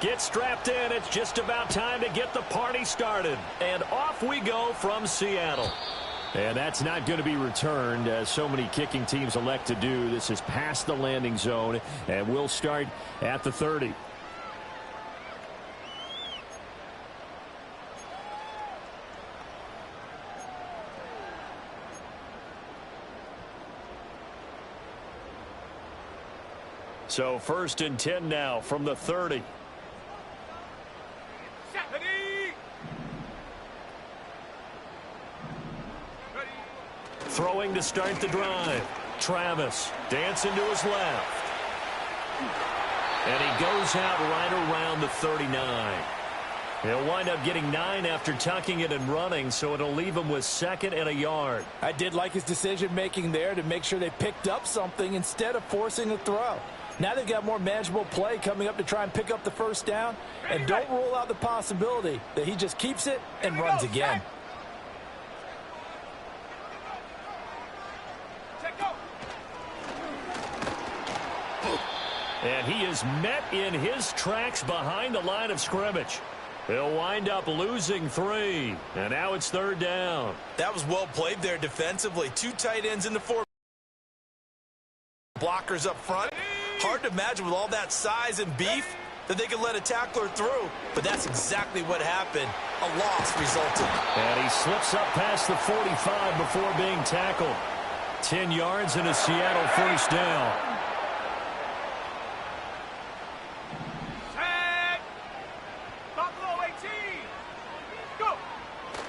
Get strapped in. It's just about time to get the party started. And off we go from Seattle. And that's not going to be returned, as so many kicking teams elect to do. This is past the landing zone, and we'll start at the 30. So 1st and 10 now from the 30. Throwing to start the drive. Travis dancing to his left. And he goes out right around the 39. He'll wind up getting 9 after tucking it and running, so it'll leave him with 2nd and a yard. I did like his decision-making there to make sure they picked up something instead of forcing a throw. Now they've got more manageable play coming up to try and pick up the 1st down. And don't rule out the possibility that he just keeps it and runs again. And he is met in his tracks behind the line of scrimmage. He'll wind up losing 3. And now it's 3rd down. That was well played there defensively. 2 tight ends in the 4 blockers up front. Hard to imagine with all that size and beef that they could let a tackler through. But that's exactly what happened. A loss resulted. And he slips up past the 45 before being tackled. 10 yards and a Seattle 1st down.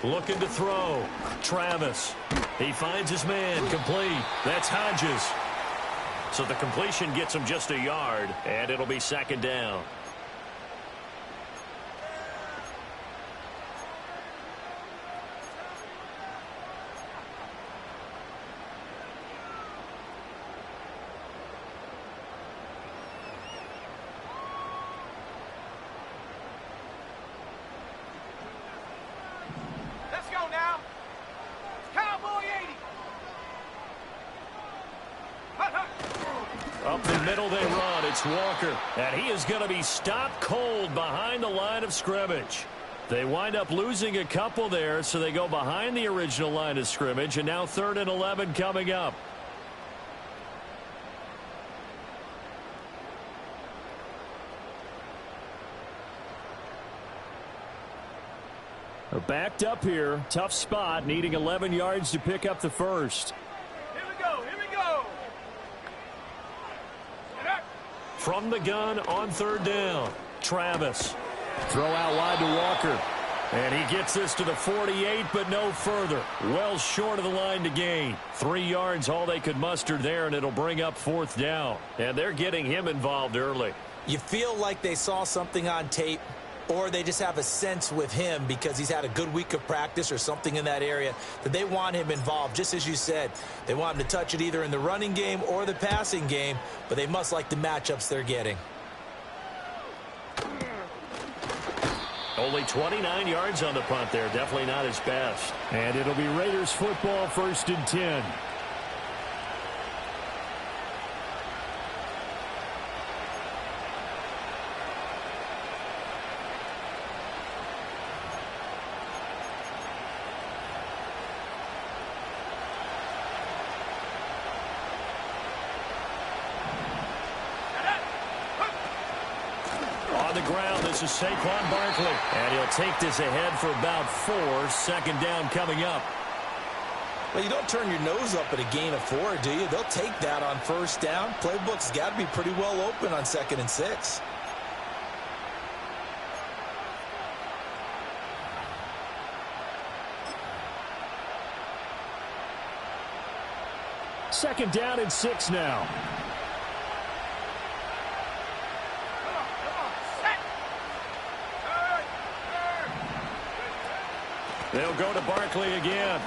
Looking to throw. Travis. He finds his man. Complete. That's Hodges. So the completion gets him just a yard, and it'll be 2nd down. Up the middle they run. It's Walker. And he is going to be stopped cold behind the line of scrimmage. They wind up losing a couple there, so they go behind the original line of scrimmage. And now 3rd and 11 coming up. They're backed up here. Tough spot, needing 11 yards to pick up the 1st. From the gun on 3rd down. Travis. Throw out wide to Walker. And he gets this to the 48, but no further. Well short of the line to gain. 3 yards, all they could muster there, and it'll bring up 4th down. And they're getting him involved early. You feel like they saw something on tape, or they just have a sense with him because he's had a good week of practice or something in that area that they want him involved. Just as you said, they want him to touch it either in the running game or the passing game, but they must like the matchups they're getting. Only 29 yards on the punt there. Definitely not his best. And it'll be Raiders football, 1st and 10. On the ground, this is Saquon Barkley. And he'll take this ahead for about 4. 2nd down coming up. Well, you don't turn your nose up at a gain of 4, do you? They'll take that on 1st down. Playbook's got to be pretty well open on 2nd and 6. Second down and 6 now. They'll go to Barkley again.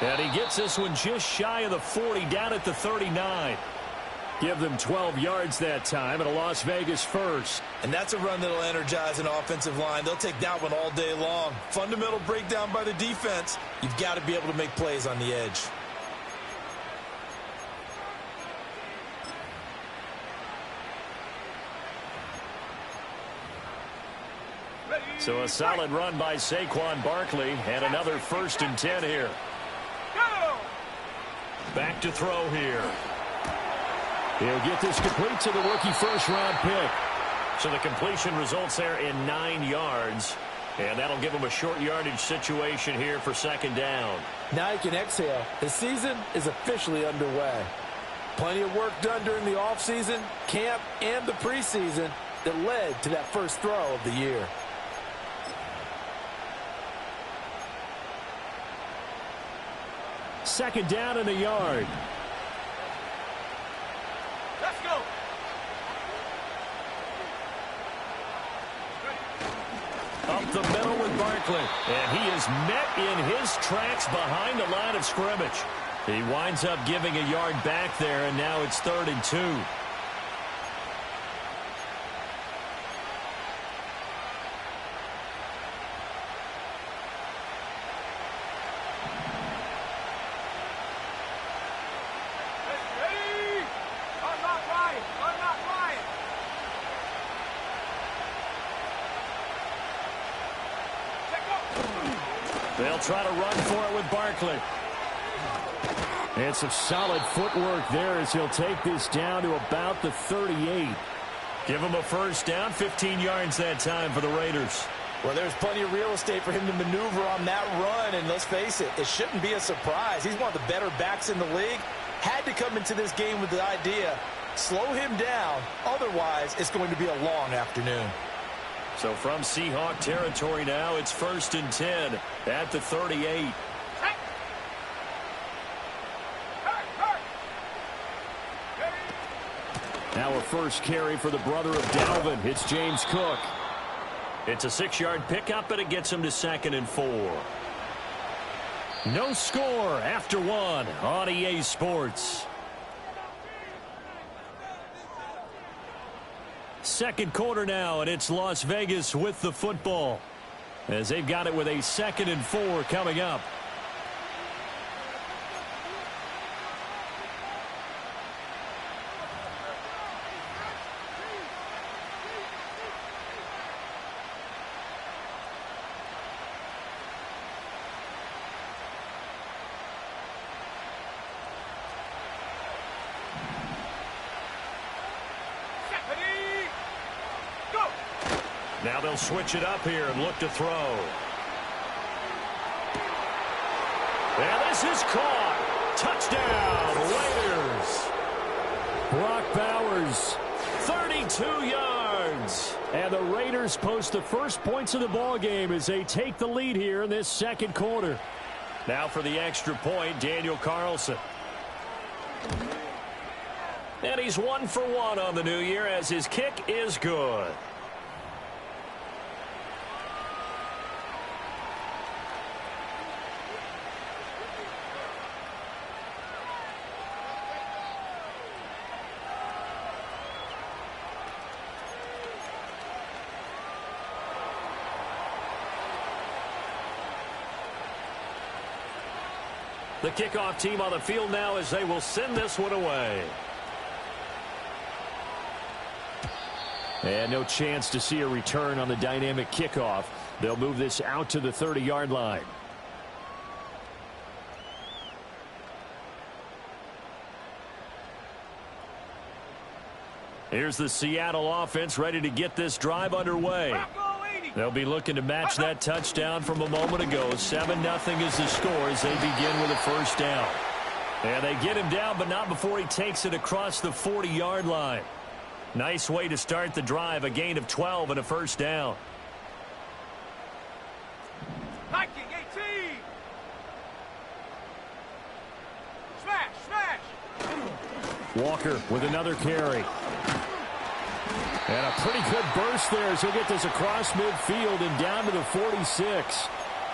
And he gets this one just shy of the 40, down at the 39. Give them 12 yards that time, and a Las Vegas 1st. And that's a run that'll energize an offensive line. They'll take that one all day long. Fundamental breakdown by the defense. You've got to be able to make plays on the edge. So a solid run by Saquon Barkley and another 1st and 10 here. Back to throw here. He'll get this complete to the rookie first-round pick. So the completion results there in 9 yards. And that'll give him a short yardage situation here for 2nd down. Now he can exhale. The season is officially underway. Plenty of work done during the offseason, camp, and the preseason that led to that first throw of the year. Second down and a yard. Let's go. Up the middle with Barkley. And he is met in his tracks behind the line of scrimmage. He winds up giving a yard back there, and now it's 3rd and 2. They'll try to run for it with Barkley. And some solid footwork there as he'll take this down to about the 38. Give him a first down, 15 yards that time for the Raiders. Well, there's plenty of real estate for him to maneuver on that run, and let's face it, it shouldn't be a surprise. He's one of the better backs in the league. Had to come into this game with the idea, slow him down, otherwise it's going to be a long afternoon. So from Seahawk territory now, it's 1st and 10 at the 38. Now a first carry for the brother of Dalvin. It's James Cook. It's a 6-yard pickup, and it gets him to 2nd and 4. No score after 1 on EA Sports. Second quarter now, and it's Las Vegas with the football, as they've got it with a 2nd and 4 coming up. Now they'll switch it up here and look to throw. And this is caught. Touchdown, Raiders. Brock Bowers, 32 yards. And the Raiders post the first points of the ball game as they take the lead here in this second quarter. Now for the extra point, Daniel Carlson. And he's 1 for 1 on the new year as his kick is good. The kickoff team on the field now as they will send this one away. And no chance to see a return on the dynamic kickoff. They'll move this out to the 30-yard line. Here's the Seattle offense ready to get this drive underway. They'll be looking to match that touchdown from a moment ago. 7-0 is the score as they begin with a first down. And they get him down, but not before he takes it across the 40-yard line. Nice way to start the drive, a gain of 12 and a first down. Viking 18. Smash, smash. Walker with another carry. And a pretty good burst there as he'll get this across midfield and down to the 46.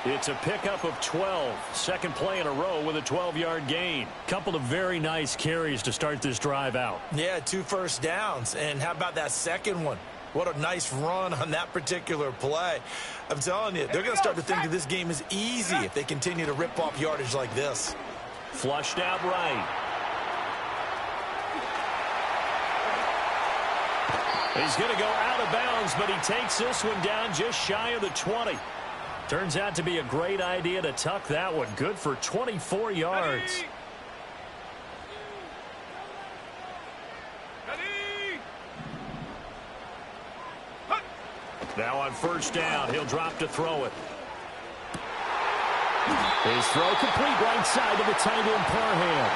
It's a pickup of 12. Second play in a row with a 12-yard gain. Couple of very nice carries to start this drive out. Yeah, 2 first downs. And how about that second one? What a nice run on that particular play. I'm telling you, they're going to start to think that this game is easy if they continue to rip off yardage like this. Flushed out right. He's going to go out of bounds, but he takes this one down just shy of the 20. Turns out to be a great idea to tuck that one. Good for 24 yards. Now on first down, he'll drop to throw it. His throw complete right side to the tight end Parham.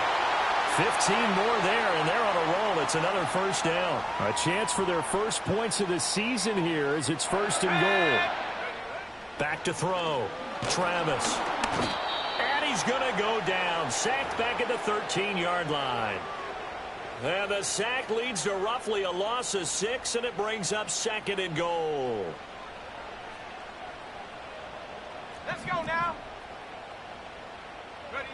15 more there, and they're on a roll. It's another first down. A chance for their first points of the season here as it's first and goal. Back to throw. Travis. And he's going to go down. Sacked back at the 13-yard line. And the sack leads to roughly a loss of 6, and it brings up second and goal. Let's go now. Ready.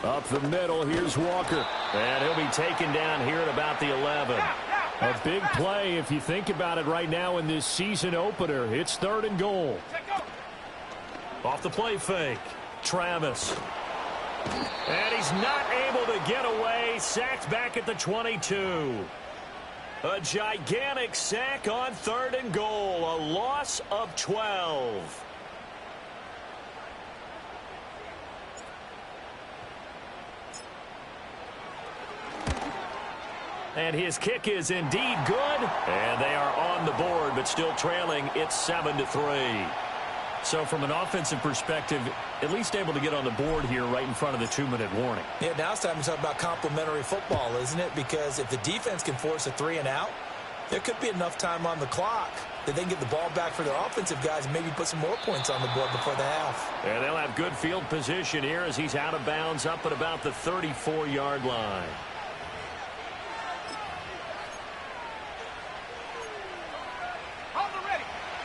Up the middle, here's Walker. And he'll be taken down here at about the 11. A big play if you think about it right now in this season opener. It's third and goal. Off the play fake. Travis. And he's not able to get away. Sacked back at the 22. A gigantic sack on third and goal. A loss of 12. And his kick is indeed good. And they are on the board, but still trailing. It's 7-3. So from an offensive perspective, at least able to get on the board here right in front of the 2-minute warning. Yeah, now it's time to talk about complementary football, isn't it? Because if the defense can force a 3 and out, there could be enough time on the clock that they can get the ball back for their offensive guys and maybe put some more points on the board before the half. And they'll have good field position here as he's out of bounds up at about the 34-yard line.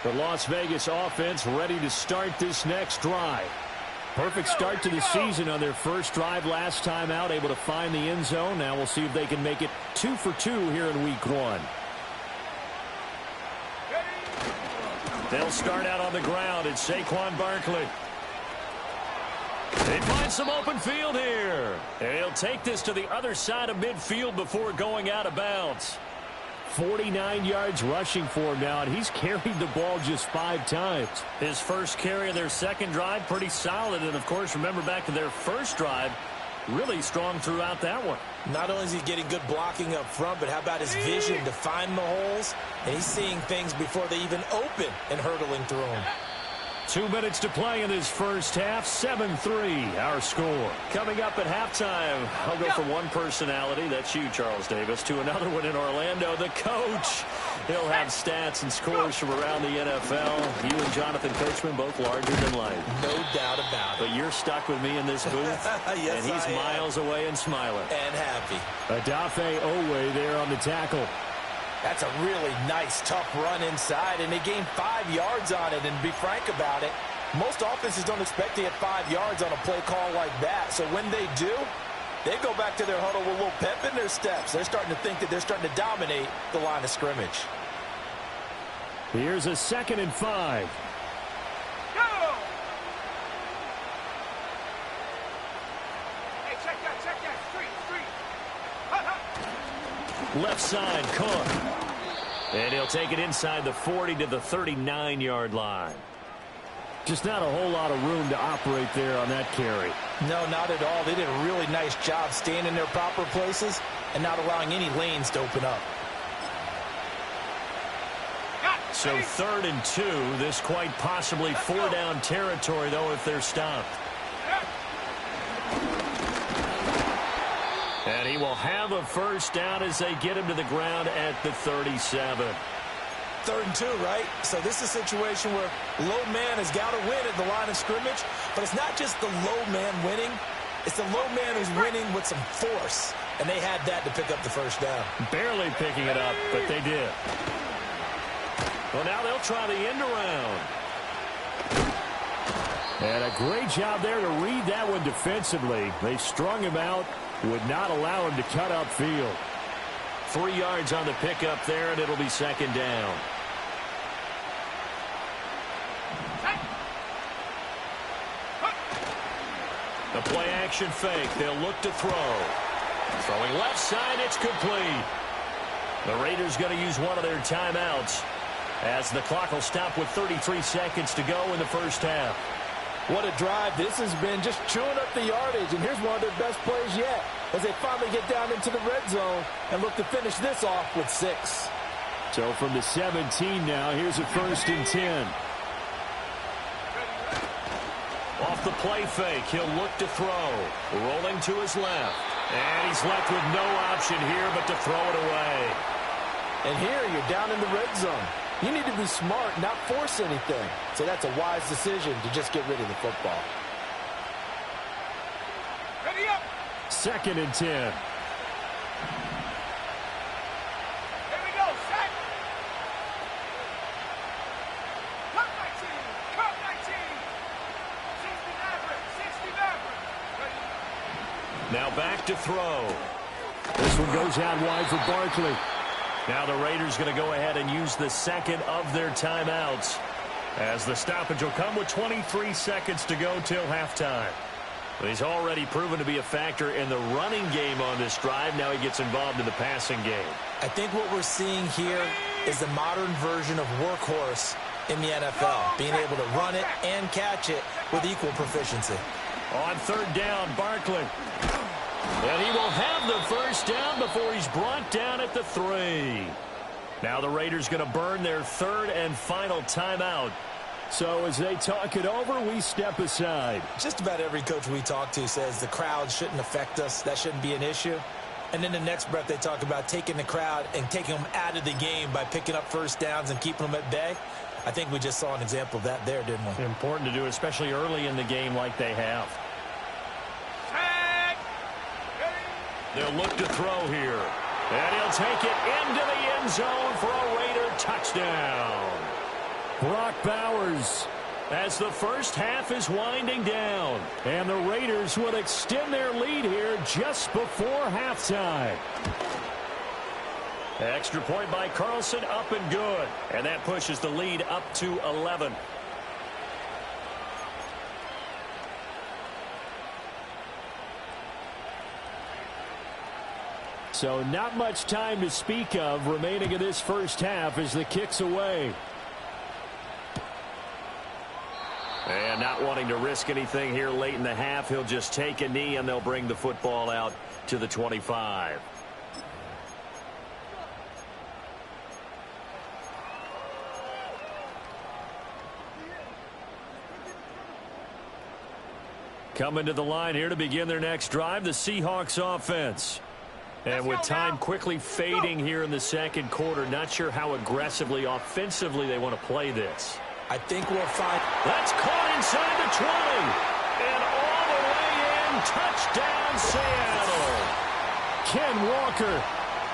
The Las Vegas offense ready to start this next drive. Perfect start to the season on their first drive last time out, able to find the end zone. Now we'll see if they can make it 2 for 2 here in week 1. They'll start out on the ground. It's Saquon Barkley. They find some open field here. And he'll take this to the other side of midfield before going out of bounds. 49 yards rushing for him now, and he's carried the ball just 5 times. His first carry of their second drive, pretty solid. And, of course, remember back to their first drive, really strong throughout that one. Not only is he getting good blocking up front, but how about his vision to find the holes? And he's seeing things before they even open and hurtling through them. 2 minutes to play in this first half. 7-3, our score. Coming up at halftime, I'll go from one personality, that's you, Charles Davis, to another one in Orlando, the coach. He'll have stats and scores from around the NFL. You and Jonathan Coachman, both larger than life. No doubt about it. But you're stuck with me in this booth, yes, and he's miles away and smiling. And happy. Odafe Oweh there on the tackle. That's a really nice, tough run inside, and they gained 5 yards on it. And to be frank about it, most offenses don't expect to get 5 yards on a play call like that. So when they do, they go back to their huddle with a little pep in their steps. They're starting to think that they're starting to dominate the line of scrimmage. Here's a 2nd and 5. Go! Hey, check that. Street. Left side, Cook. And he'll take it inside the 40 to the 39-yard line. Just not a whole lot of room to operate there on that carry. No, not at all. They did a really nice job staying in their proper places and not allowing any lanes to open up. So 3rd and 2. This quite possibly 4-down territory, though, if they're stopped. And he will have a first down as they get him to the ground at the 37. 3rd and 2, right? So this is a situation where low man has got to win at the line of scrimmage, but it's not just the low man winning. It's the low man who's winning with some force, and they had that to pick up the first down. Barely picking it up, but they did. Well, now they'll try the end around. And a great job there to read that one defensively. They strung him out, would not allow him to cut upfield. 3 yards on the pickup there, and it'll be 2nd down. The play action fake. They'll look to throw. Throwing left side, it's complete. The Raiders going to use one of their timeouts as the clock will stop with 33 seconds to go in the first half. What a drive. This has been just chewing up the yardage, and here's one of their best plays yet as they finally get down into the red zone and look to finish this off with 6. So from the 17 now, here's a 1st and 10. Off the play fake, he'll look to throw. Rolling to his left. And he's left with no option here but to throw it away. And here you're down in the red zone. You need to be smart, not force anything. So that's a wise decision to just get rid of the football. Ready up. 2nd and 10. Here we go. Set. Cut 19. Cut 19. 60 Maverick. 60 Maverick. Ready. Now back to throw. This one goes out wide for Barkley. Now the Raiders going to go ahead and use the second of their timeouts as the stoppage will come with 23 seconds to go till halftime. He's already proven to be a factor in the running game on this drive. Now he gets involved in the passing game. I think what we're seeing here is the modern version of workhorse in the NFL, being able to run it and catch it with equal proficiency. On 3rd down, Barkley. And he will have the first down before he's brought down at the 3. Now the Raiders going to burn their 3rd and final timeout. So as they talk it over, we step aside. Just about every coach we talk to says the crowd shouldn't affect us. That shouldn't be an issue. And then the next breath they talk about taking the crowd and taking them out of the game by picking up first downs and keeping them at bay. I think we just saw an example of that there, didn't we? Important to do, especially early in the game like they have. They'll look to throw here. And he'll take it into the end zone for a Raider touchdown. Brock Bowers As the first half is winding down. And the Raiders will extend their lead here just before halftime. Extra point by Carlson, up and good. And that pushes the lead up to 11. So not much time to speak of remaining in this first half as the kick's away. And not wanting to risk anything here late in the half, he'll just take a knee and they'll bring the football out to the 25. Coming to the line here to begin their next drive, the Seahawks offense. And with time quickly fading here in the second quarter, not sure how aggressively, offensively they want to play this. I think we'll find. That's caught inside the 20. And all the way in, touchdown Seattle. Ken Walker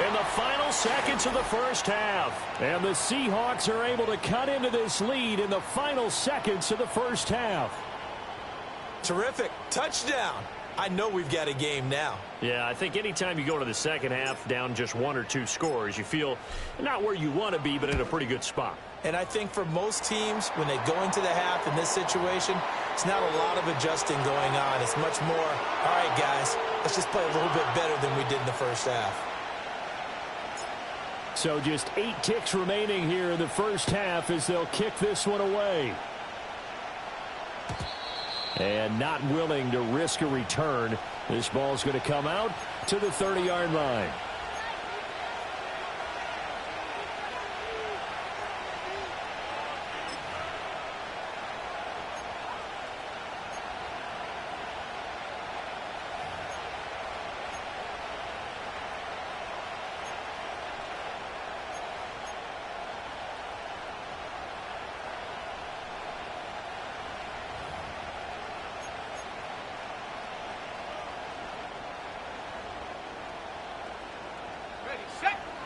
in the final seconds of the first half. And the Seahawks are able to cut into this lead in the final seconds of the first half. Terrific. Touchdown. I know we've got a game now. Yeah, I think anytime you go to the second half down just 1 or 2 scores, you feel not where you want to be, but in a pretty good spot. And I think for most teams, when they go into the half in this situation, it's not a lot of adjusting going on. It's much more, all right, guys, let's just play a little bit better than we did in the first half. So just 8 ticks remaining here in the first half as they'll kick this one away. And not willing to risk a return. This ball's going to come out to the 30-yard line.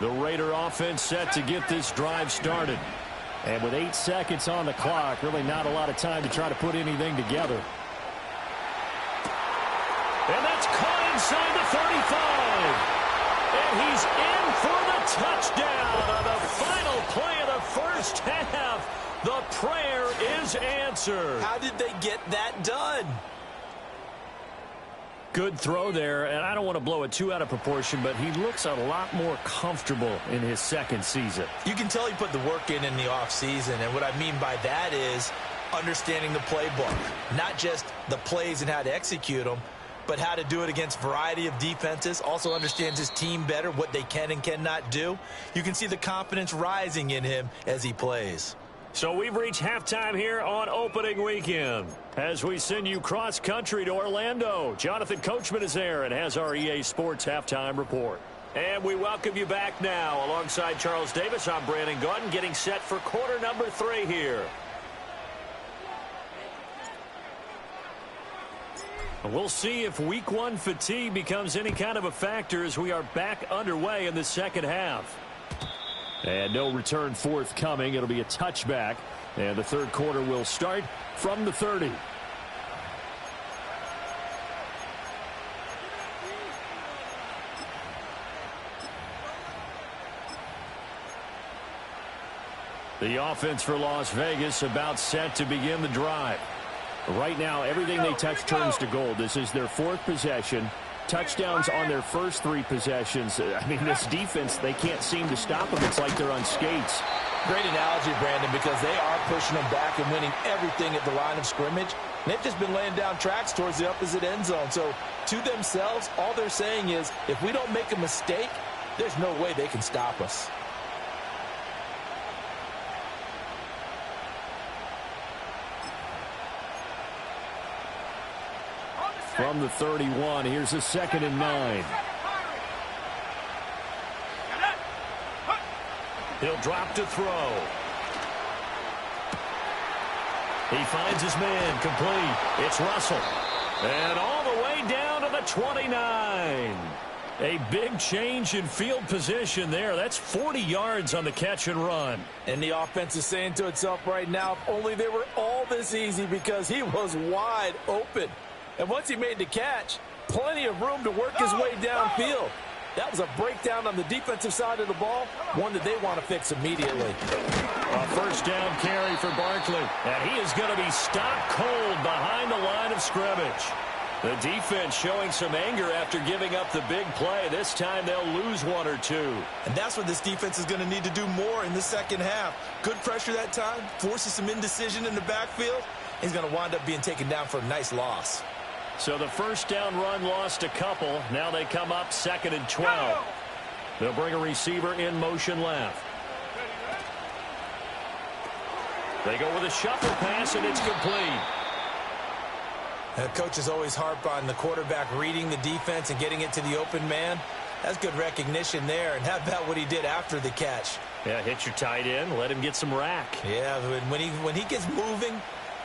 The Raider offense set to get this drive started. And with 8 seconds on the clock, really not a lot of time to try to put anything together. And that's caught inside the 35. And he's in for the touchdown on the final play of the first half. The prayer is answered. How did they get that done? Good throw there, and I don't want to blow it too out of proportion, but he looks a lot more comfortable in his second season. You can tell he put the work in the offseason, and what I mean by that is understanding the playbook. Not just the plays and how to execute them, but how to do it against a variety of defenses. Also understands his team better, what they can and cannot do. You can see the confidence rising in him as he plays. So we've reached halftime here on opening weekend. As we send you cross-country to Orlando, Jonathan Coachman is there and has our EA Sports halftime report. And we welcome you back now. Alongside Charles Davis, I'm Brandon Gaudin, getting set for quarter number 3 here. We'll see if week 1 fatigue becomes any kind of a factor as we are back underway in the second half. And no return forthcoming. It'll be a touchback. And the third quarter will start from the 30. The offense for Las Vegas about set to begin the drive. Right now, everything they touch turns to gold. This is their 4th possession. Touchdowns on their first 3 possessions. I mean, this defense, they can't seem to stop them. It's like they're on skates. Great analogy, Brandon, because they are pushing them back and winning everything at the line of scrimmage. They've just been laying down tracks towards the opposite end zone. So, to themselves, all they're saying is, if we don't make a mistake, there's no way they can stop us. From the 31, here's a 2nd and 9. He'll drop to throw. He finds his man complete. It's Russell. And all the way down to the 29. A big change in field position there. That's 40 yards on the catch and run. And the offense is saying to itself right now, if only they were all this easy, because he was wide open. And once he made the catch, plenty of room to work his way downfield. That was a breakdown on the defensive side of the ball, one that they want to fix immediately. A first down carry for Barkley. And he is going to be stopped cold behind the line of scrimmage. The defense showing some anger after giving up the big play. This time they'll lose 1 or 2. And that's what this defense is going to need to do more in the second half. Good pressure that time, forces some indecision in the backfield. He's going to wind up being taken down for a nice loss. So the first down run lost a couple. Now they come up 2nd and 12. They'll bring a receiver in motion left. They go with a shuffle pass, and it's complete. Coaches always harp on the quarterback reading the defense and getting it to the open man. That's good recognition there. And how about what he did after the catch? Yeah, hit your tight end, let him get some rack. Yeah, when he gets moving,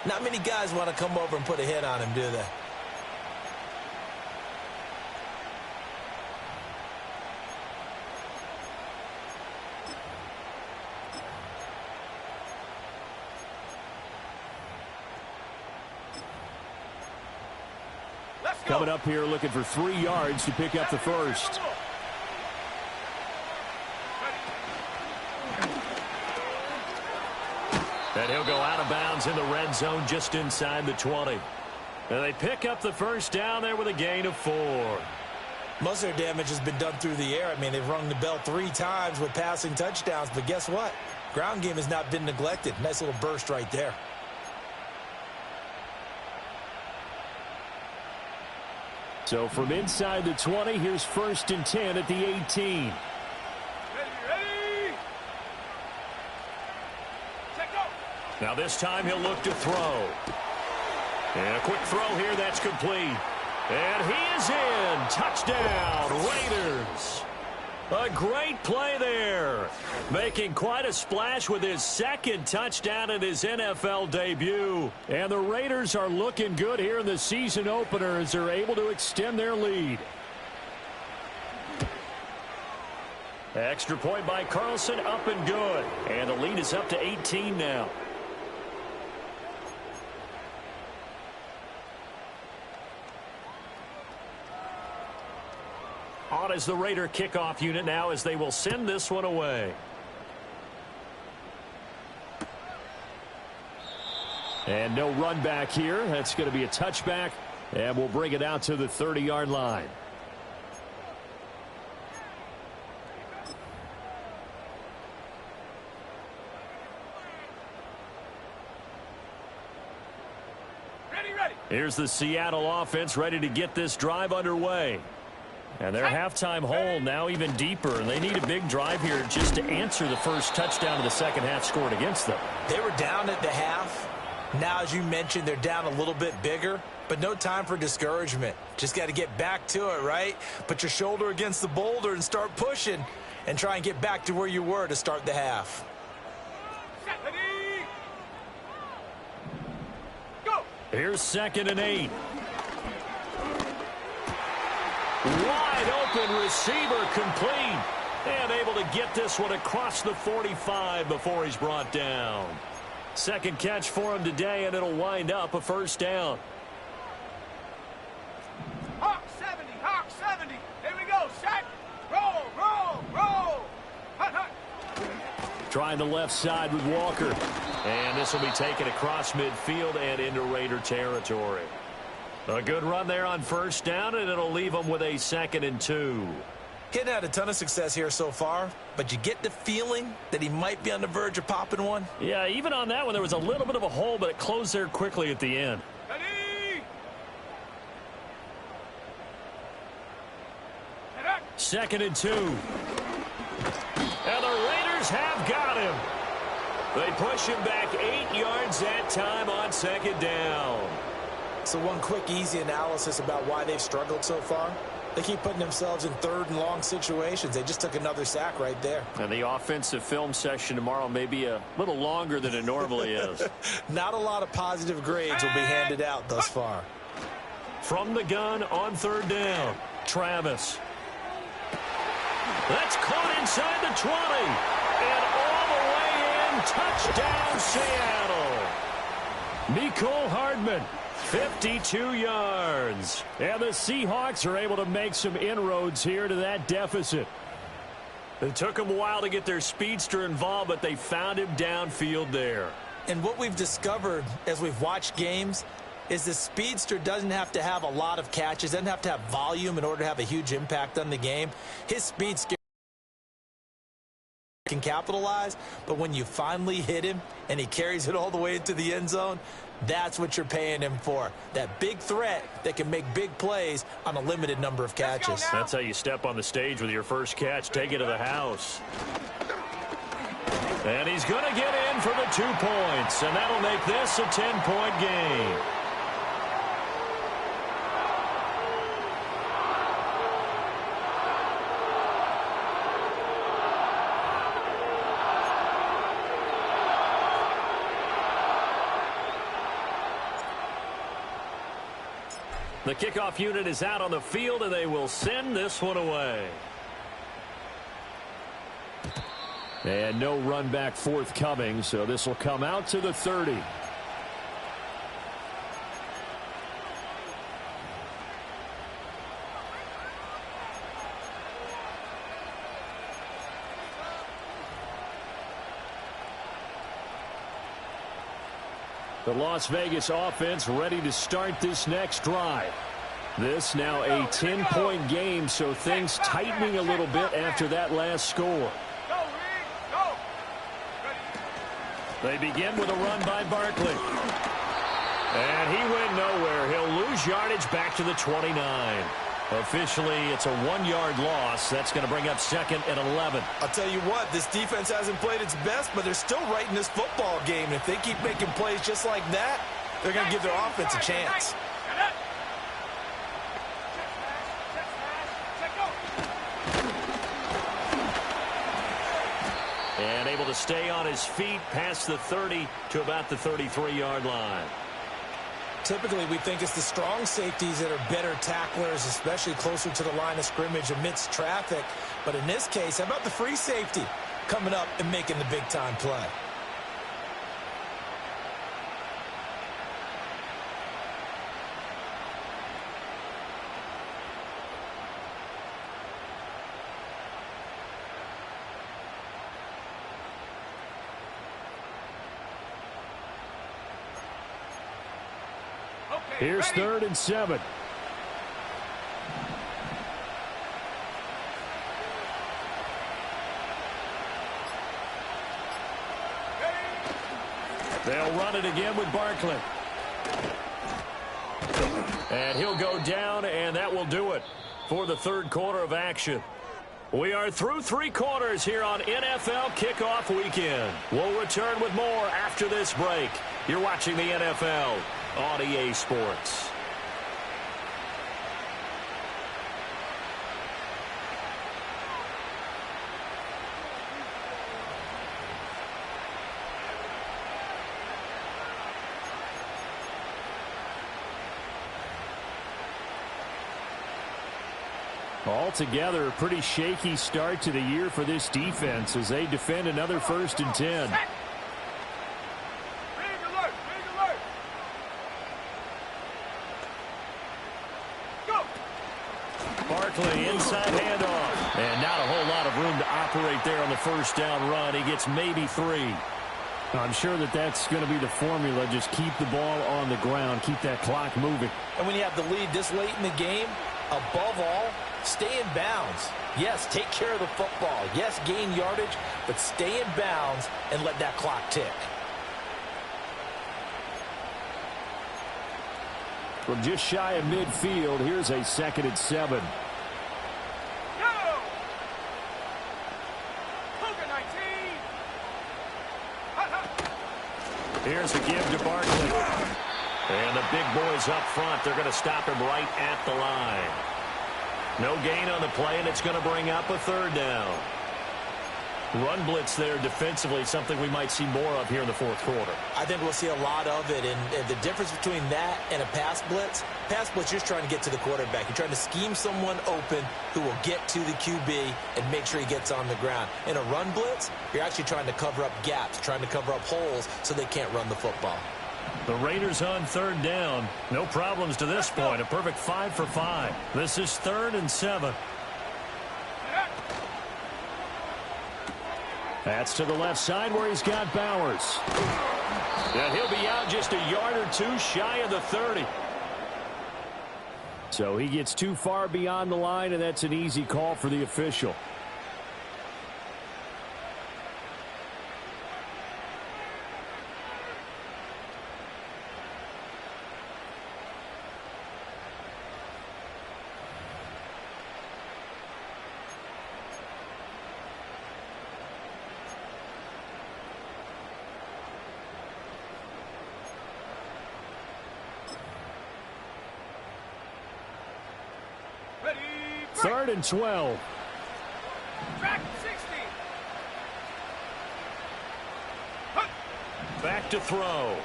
not many guys want to come over and put a hit on him, do they? Coming up here looking for 3 yards to pick up the first. And he'll go out of bounds in the red zone just inside the 20. And they pick up the first down there with a gain of 4. Most of their damage has been done through the air. I mean, they've rung the bell 3 times with passing touchdowns. But guess what? Ground game has not been neglected. Nice little burst right there. So from inside the 20, here's 1st and 10 at the 18. Ready. Check go. Now this time he'll look to throw. And a quick throw here that's complete. And he is in. Touchdown, Raiders. A great play there. Making quite a splash with his 2nd touchdown in his NFL debut. And the Raiders are looking good here in the season opener as they're able to extend their lead. Extra point by Carlson, up and good. And the lead is up to 18 now. On as the Raider kickoff unit now as they will send this one away. And no run back here. That's going to be a touchback And we'll bring it out to the 30-yard line. Here's the Seattle offense ready to get this drive underway. And their halftime hole now even deeper, and they need a big drive here just to answer the first touchdown of the second half scored against them. They were down at the half. Now, as you mentioned, they're down a little bit bigger, but no time for discouragement. Just got to get back to it, right? Put your shoulder against the boulder and start pushing and try and get back to where you were to start the half. Here's 2nd and 8. Wide open receiver complete. And able to get this one across the 45 before he's brought down. Second catch for him today, and it'll wind up a first down. Hawk 70, Hawk 70. Here we go, set. Roll, roll, roll. Hut, hut. Trying the left side with Walker. And this will be taken across midfield and into Raider territory. A good run there on first down, and it'll leave them with a 2nd and 2. Hitting had a ton of success here so far, but you get the feeling that he might be on the verge of popping one. Yeah, even on that one, there was a little bit of a hole, but it closed there quickly at the end. Ready. 2nd and 2. And the Raiders have got him. They push him back 8 yards that time on 2nd down. So one quick, easy analysis about why they've struggled so far. They keep putting themselves in 3rd and long situations. They just took another sack right there. And the offensive film session tomorrow may be a little longer than it normally is. Not a lot of positive grades will be handed out thus far. From the gun on 3rd down, Travis. That's caught inside the 20. And all the way in, touchdown Seattle. Mecole Hardman, 52 yards. And the Seahawks are able to make some inroads here to that deficit. It took them a while to get their speedster involved, but they found him downfield there. And what we've discovered as we've watched games is the speedster doesn't have to have a lot of catches, doesn't have to have volume in order to have a huge impact on the game. His speed can capitalize, but when you finally hit him and he carries it all the way into the end zone, that's what you're paying him for. That big threat that can make big plays on a limited number of catches. That's how you step on the stage with your first catch. Take it to the house. And he's going to get in for the 2 points, and that'll make this a 10-point game. The kickoff unit is out on the field, and they will send this one away. And no run back forthcoming, so this will come out to the 30. The Las Vegas offense ready to start this next drive. This now a 10-point game, so things tightening a little bit after that last score. They begin with a run by Barkley. And he went nowhere. He'll lose yardage back to the 29. Officially, it's a 1-yard loss. That's going to bring up 2nd and 11. I'll tell you what, this defense hasn't played its best, but they're still right in this football game. And if they keep making plays just like that, they're going to give their offense a chance. And able to stay on his feet past the 30 to about the 33-yard line. Typically, we think it's the strong safeties that are better tacklers, especially closer to the line of scrimmage amidst traffic. But in this case, how about the free safety coming up and making the big-time play? Here's 3rd and 7. They'll run it again with Barkley. And he'll go down, and that will do it for the 3rd quarter of action. We are through 3 quarters here on NFL Kickoff Weekend. We'll return with more after this break. You're watching the NFL on EA Sports. Altogether, a pretty shaky start to the year for this defense as they defend another 1st and 10. Big alert, big alert. Go. Barkley, inside handoff. And not a whole lot of room to operate there on the 1st down run. He gets maybe 3. I'm sure that that's going to be the formula. Just keep the ball on the ground. Keep that clock moving. And when you have the lead this late in the game, above all, stay in bounds. Yes, take care of the football. Yes, gain yardage, but stay in bounds and let that clock tick. From just shy of midfield, here's a 2nd and 7. Go. Cougar 19. Here's a give to Barkley. And the big boys up front, they're going to stop him right at the line. No gain on the play, and it's going to bring up a 3rd down. Run blitz there defensively, something we might see more of here in the 4th quarter. I think we'll see a lot of it, and the difference between that and a pass blitz, you're just trying to get to the quarterback. You're trying to scheme someone open who will get to the QB and make sure he gets on the ground. In a run blitz, you're actually trying to cover up gaps, trying to cover up holes so they can't run the football. The Raiders on 3rd down. No problems to this point. A perfect 5 for 5. This is 3rd and 7. That's to the left side where he's got Bowers. And he'll be out just a yard or 2 shy of the 30. So he gets too far beyond the line, and that's an easy call for the official. Ready. 3rd and 12. Track 60. Back to throw.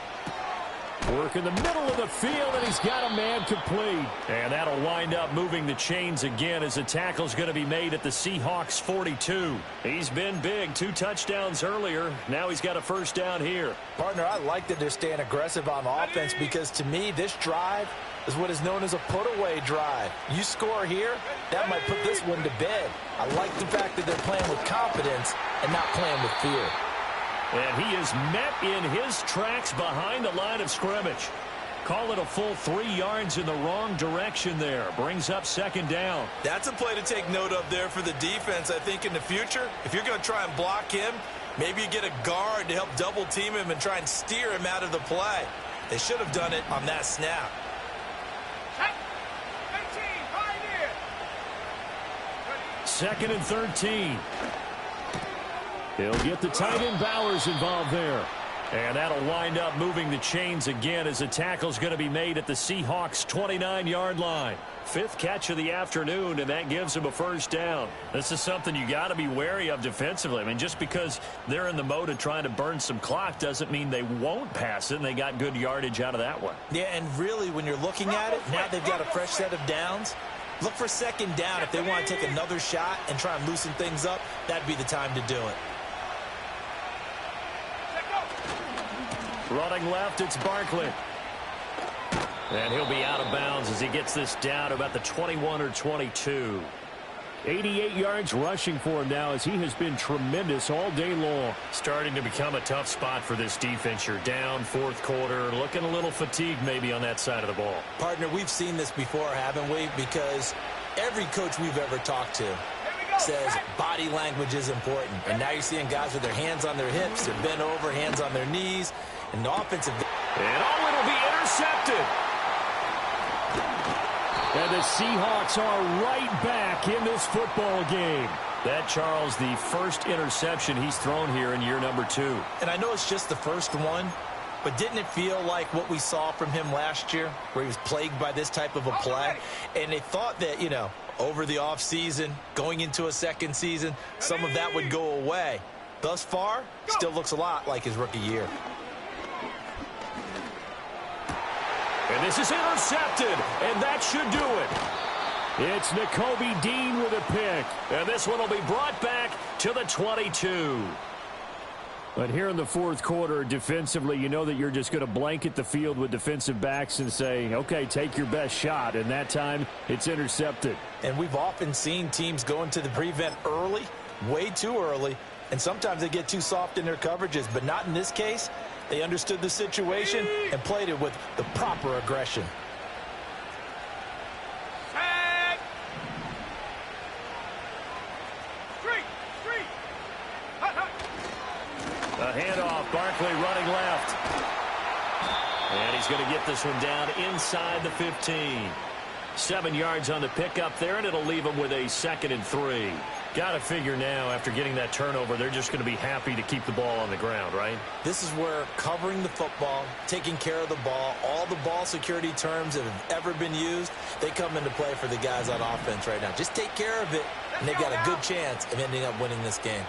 Work in the middle of the field, and he's got a man complete. And that'll wind up moving the chains again as the tackle's going to be made at the Seahawks 42. He's been big. 2 touchdowns earlier. Now he's got a 1st down here. Partner, I like that they're staying aggressive on offense because, to me, this drive is what is known as a put-away drive. You score here, that might put this one to bed. I like the fact that they're playing with confidence and not playing with fear. And he is met in his tracks behind the line of scrimmage. Call it a full 3 yards in the wrong direction there. Brings up 2nd down. That's a play to take note of there for the defense. I think in the future, if you're going to try and block him, maybe you get a guard to help double team him and try and steer him out of the play. They should have done it on that snap. 2nd and 13. He'll get the tight end Bowers involved there. And that'll wind up moving the chains again as the tackle's going to be made at the Seahawks 29-yard line. 5th catch of the afternoon, and that gives him a 1st down. This is something you got to be wary of defensively. I mean, just because they're in the mode of trying to burn some clock doesn't mean they won't pass it, and they got good yardage out of that one. Yeah, and really, when you're looking at it, now they've got a fresh set of downs. Look for 2nd down. If they want to take another shot and try and loosen things up, that'd be the time to do it. Running left, it's Barkley. And he'll be out of bounds as he gets this down to about the 21 or 22. 88 yards rushing for him now as he has been tremendous all day long. Starting to become a tough spot for this defense. You're down fourth quarter, looking a little fatigued maybe on that side of the ball. Partner, we've seen this before, haven't we? Because every coach we've ever talked to says body language is important. And now you're seeing guys with their hands on their hips, they're bent over, hands on their knees, and the offensive... And oh, it'll be intercepted. And the Seahawks are right back in this football game. That, Charles, the first interception he's thrown here in year number 2. And I know it's just the first one, but didn't it feel like what we saw from him last year, where he was plagued by this type of a play? And they thought that, you know, over the offseason, going into a second season, some of that would go away. Thus far, still looks a lot like his rookie year. And this is intercepted, and that should do it. It's Nakobe Dean with a pick. And this one will be brought back to the 22. But here in the fourth quarter, defensively, you know that you're just going to blanket the field with defensive backs and say, okay, take your best shot. And that time, it's intercepted. And we've often seen teams go into the prevent early, way too early, and sometimes they get too soft in their coverages, but not in this case. They understood the situation and played it with the proper aggression. A handoff, Barkley running left. And he's going to get this one down inside the 15. 7 yards on the pickup there, and it'll leave him with a 2nd and 3. Got to figure now, after getting that turnover, they're just going to be happy to keep the ball on the ground, right? This is where covering the football, taking care of the ball, all the ball security terms that have ever been used, they come into play for the guys on offense right now. Just take care of it, and they've got a good chance of ending up winning this game.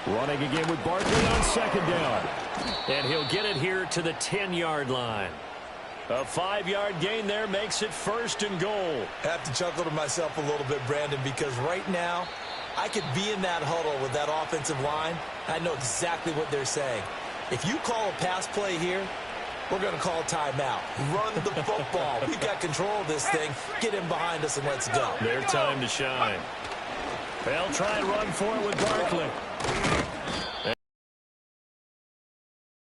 Running again with Barkley on 2nd down. And he'll get it here to the 10-yard line. A 5-yard gain there makes it 1st and goal. I have to chuckle to myself a little bit, Brandon, because right now I could be in that huddle with that offensive line. I know exactly what they're saying. If you call a pass play here, we're going to call timeout. Run the football. We've got control of this thing. Get in behind us and let's go. Their time to shine. They'll try and run for it with Barkley.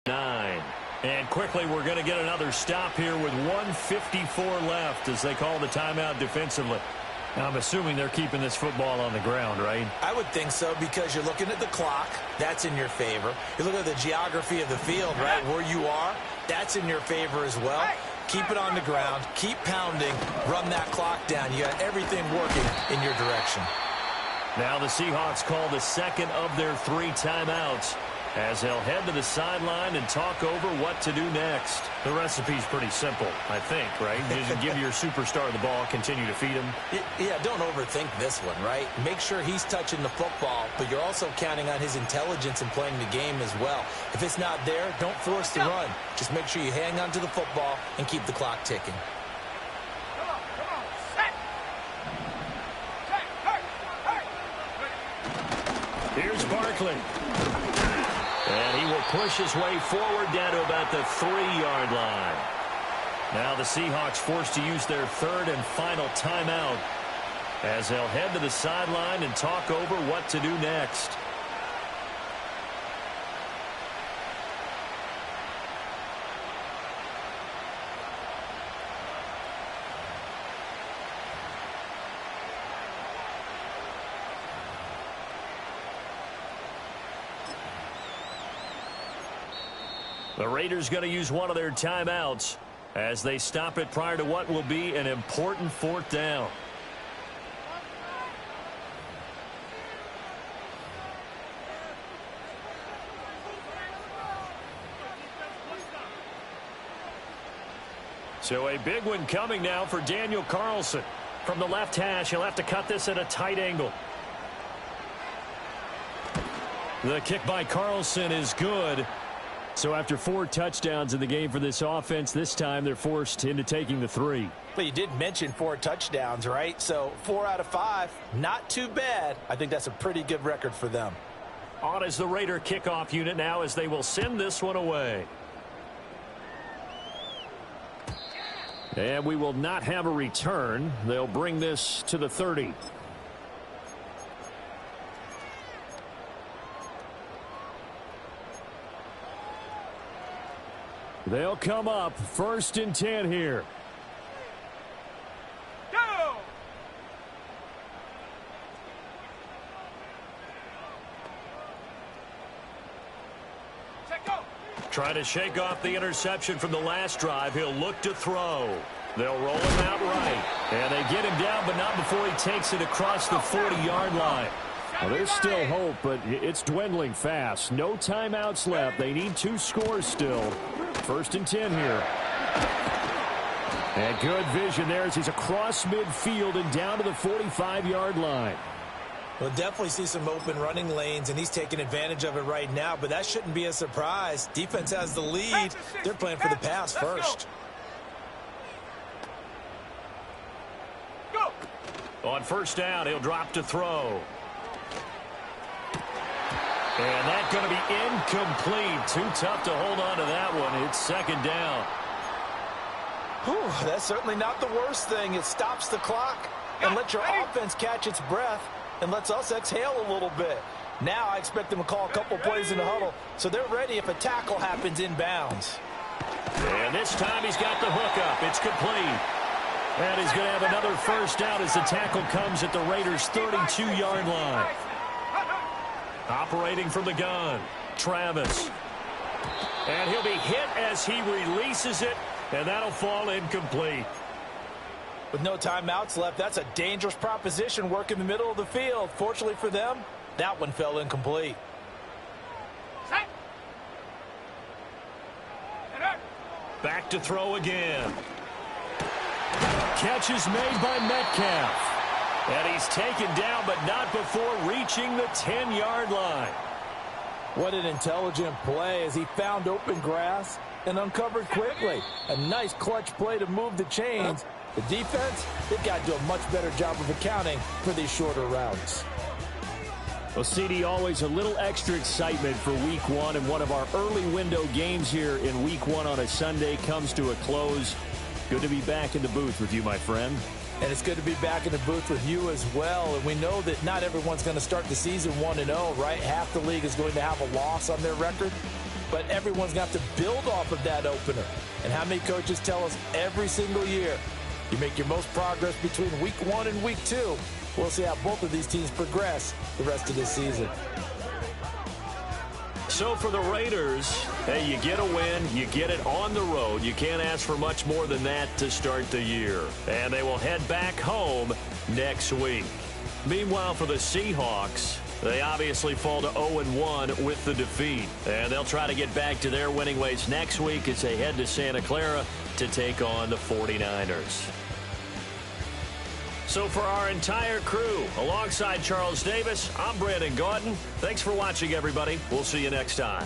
9. And quickly we're going to get another stop here with 1:54 left as they call the timeout defensively. Now, I'm assuming they're keeping this football on the ground, right? I would think so, because you're looking at the clock. That's in your favor. You look at the geography of the field, right, where you are. That's in your favor as well. Keep it on the ground. Keep pounding. Run that clock down. You got everything working in your direction. Now the Seahawks call the 2nd of their 3 timeouts as they'll head to the sideline and talk over what to do next. The recipe's pretty simple, I think, right? Just give your superstar the ball, continue to feed him. Yeah, don't overthink this one, right? Make sure he's touching the football, but you're also counting on his intelligence in playing the game as well. If it's not there, don't force the run. Just make sure you hang on to the football and keep the clock ticking. Here's Barkley. And he will push his way forward down to about the 3-yard line. Now the Seahawks forced to use their 3rd and final timeout as they'll head to the sideline and talk over what to do next. The Raiders going to use one of their timeouts as they stop it prior to what will be an important 4th down. So a big one coming now for Daniel Carlson. From the left hash, he'll have to cut this at a tight angle. The kick by Carlson is good. So after 4 touchdowns in the game for this offense, this time they're forced into taking the 3. Well, you did mention 4 touchdowns, right? So 4 out of 5, not too bad. I think that's a pretty good record for them. On is the Raider kickoff unit now as they will send this one away. And we will not have a return. They'll bring this to the 30. They'll come up 1st and 10 here. Go! Set, go! Trying to shake off the interception from the last drive. He'll look to throw. They'll roll him out right. And they get him down, but not before he takes it across the 40-yard line. Well, there's still hope, but it's dwindling fast. No timeouts left. They need 2 scores still. 1st and 10 here. And good vision there as he's across midfield and down to the 45-yard line. We'll definitely see some open running lanes, and he's taking advantage of it right now, but that shouldn't be a surprise. Defense has the lead. They're playing for the pass first. Go! On 1st down, he'll drop to throw. And that's going to be incomplete. Too tough to hold on to that one. It's 2nd down. Whew, that's certainly not the worst thing. It stops the clock and lets your offense catch its breath and lets us exhale a little bit. Now I expect them to call a couple plays in the huddle so they're ready if a tackle happens inbounds. And this time he's got the hook up. It's complete. And he's going to have another 1st down as the tackle comes at the Raiders' 32-yard line. Operating from the gun, Travis. And he'll be hit as he releases it, and that'll fall incomplete. With no timeouts left, that's a dangerous proposition work in the middle of the field. Fortunately for them, that one fell incomplete. Set! Back to throw again. Catch is made by Metcalf. And he's taken down, but not before reaching the 10-yard line. What an intelligent play as he found open grass and uncovered quickly. A nice clutch play to move the chains. The defense, they've got to do a much better job of accounting for these shorter routes. Well, CD, always a little extra excitement for Week 1, and one of our early window games here in Week 1 on a Sunday comes to a close. Good to be back in the booth with you, my friend. And it's good to be back in the booth with you as well. And we know that not everyone's going to start the season 1-0, right? Half the league is going to have a loss on their record. But everyone's got to build off of that opener. And how many coaches tell us every single year, you make your most progress between Week 1 and Week 2. We'll see how both of these teams progress the rest of this season. So for the Raiders, hey, you get a win, you get it on the road. You can't ask for much more than that to start the year. And they will head back home next week. Meanwhile, for the Seahawks, they obviously fall to 0-1 with the defeat. And they'll try to get back to their winning ways next week as they head to Santa Clara to take on the 49ers. So for our entire crew, alongside Charles Davis, I'm Brandon Gaudin. Thanks for watching, everybody. We'll see you next time.